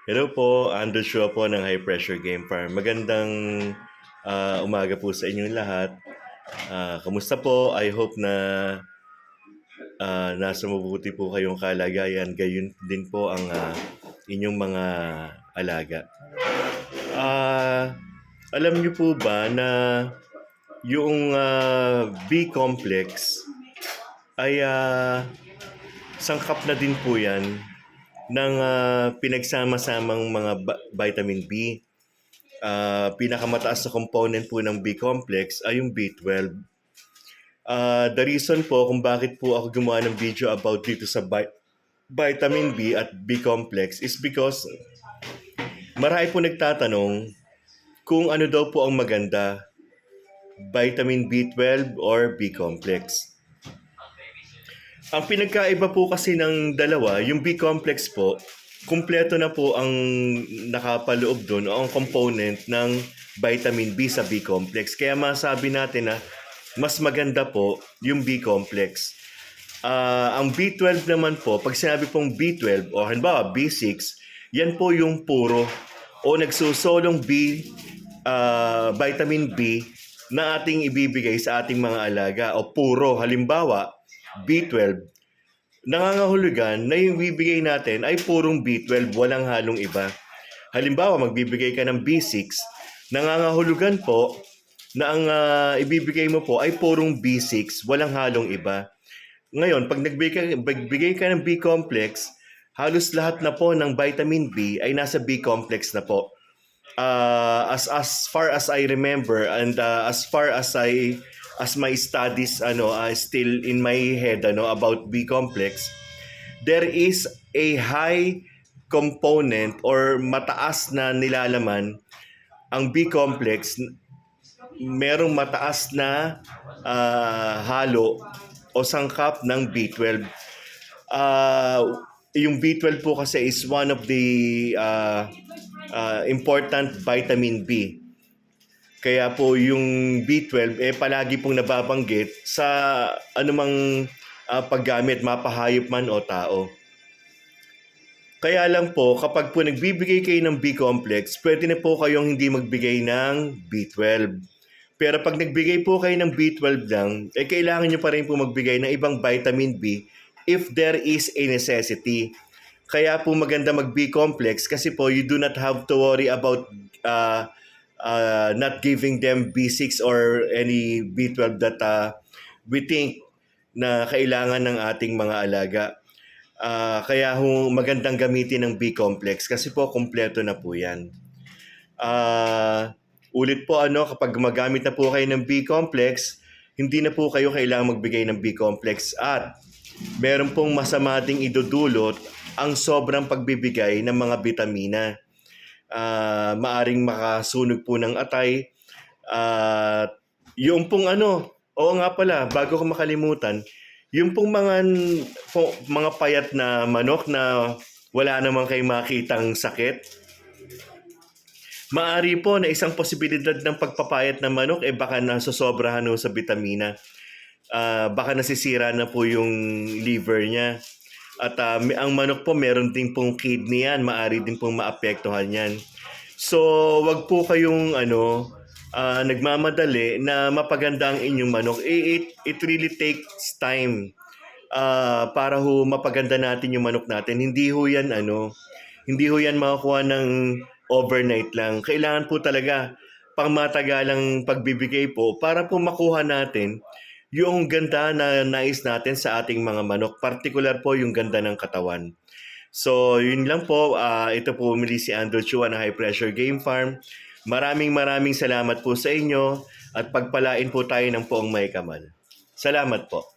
Hello po, Andrew Chua po ng High Pressure Game Farm. Magandang umaga po sa inyong lahat. Kamusta po? I hope na nasa mabuti po kayong kalagayan. Gayon din po ang inyong mga alaga. Alam niyo po ba na yung B-complex ay sangkap na din po yan ng pinagsama-samang mga vitamin B. Pinakamataas na component po ng B-complex ay yung B12. The reason po kung bakit po ako gumawa ng video about dito sa vitamin B at B-complex is because marami po nagtatanong kung ano daw po ang maganda, vitamin B12 or B-complex. Ang pinagkaiba po kasi ng dalawa, yung B-complex po, kumpleto na po ang nakapaloob doon o ang component ng vitamin B sa B-complex. Kaya masabi natin na mas maganda po yung B-complex. Ang B12 naman po, pag sinabi pong B12 o halimbawa B6, yan po yung puro o nagsusolong vitamin B na ating ibibigay sa ating mga alaga o puro. Halimbawa, B12, nangangahulugan na yung bibigay natin ay purong B12, walang halong iba. Halimbawa, magbibigay ka ng B6, nangangahulugan po na ang ibibigay mo po ay purong B6, walang halong iba. Ngayon, pag nagbigay ka ng B-complex, halos lahat na po ng vitamin B ay nasa B-complex na po. As far as I remember and as far as my studies still in my head about B-complex, there is a high component or mataas na nilalaman ang B-complex, merong mataas na halo o sangkap ng B12. Yung B12 po kasi is one of the important vitamin B. Kaya po yung B12 palagi pong nababanggit sa anumang paggamit, mapahayop man o tao. Kaya lang po, kapag po nagbibigay kayo ng B-complex, pwede na po kayong hindi magbigay ng B12. Pero pag nagbigay po kayo ng B12 lang, kailangan nyo pa rin po magbigay ng ibang vitamin B if there is a necessity. Kaya po maganda mag-B-complex kasi po you do not have to worry about not giving them B6 or any B12 that we think na kailangan ng ating mga alaga. Kaya magandang gamitin ng B-complex kasi po kompleto na po yan. Ulit po kapag gumagamit na po kayo ng B-complex, hindi na po kayo kailangang magbigay ng B-complex at meron pong masama ding idudulot ang sobrang pagbibigay ng mga bitamina. Maaring makasunog po ng atay. Yung pong oo nga pala, bago ko makalimutan, yung pong mga payat na manok na wala naman kayong makitang sakit, maari po na isang posibilidad ng pagpapayat ng manok baka nasosobrahan sa bitamina. Baka nasisira na po yung liver niya. At ang manok po meron din pong kidney yan, maari din pong maapektuhan yan. So, wag po kayong nagmamadali na mapaganda ang inyong manok. It really takes time para mapaganda natin yung manok natin. Hindi ho yan makakuha ng overnight lang. Kailangan po talaga pangmatagalang pagbibigay po para po makuha natin yung ganda na nais natin sa ating mga manok. Particular po yung ganda ng katawan. So, yun lang po. Ito po muli si Andrew Chua ng High Pressure Game Farm. Maraming salamat po sa inyo at pagpalain po tayo ng poong may kamal. Salamat po.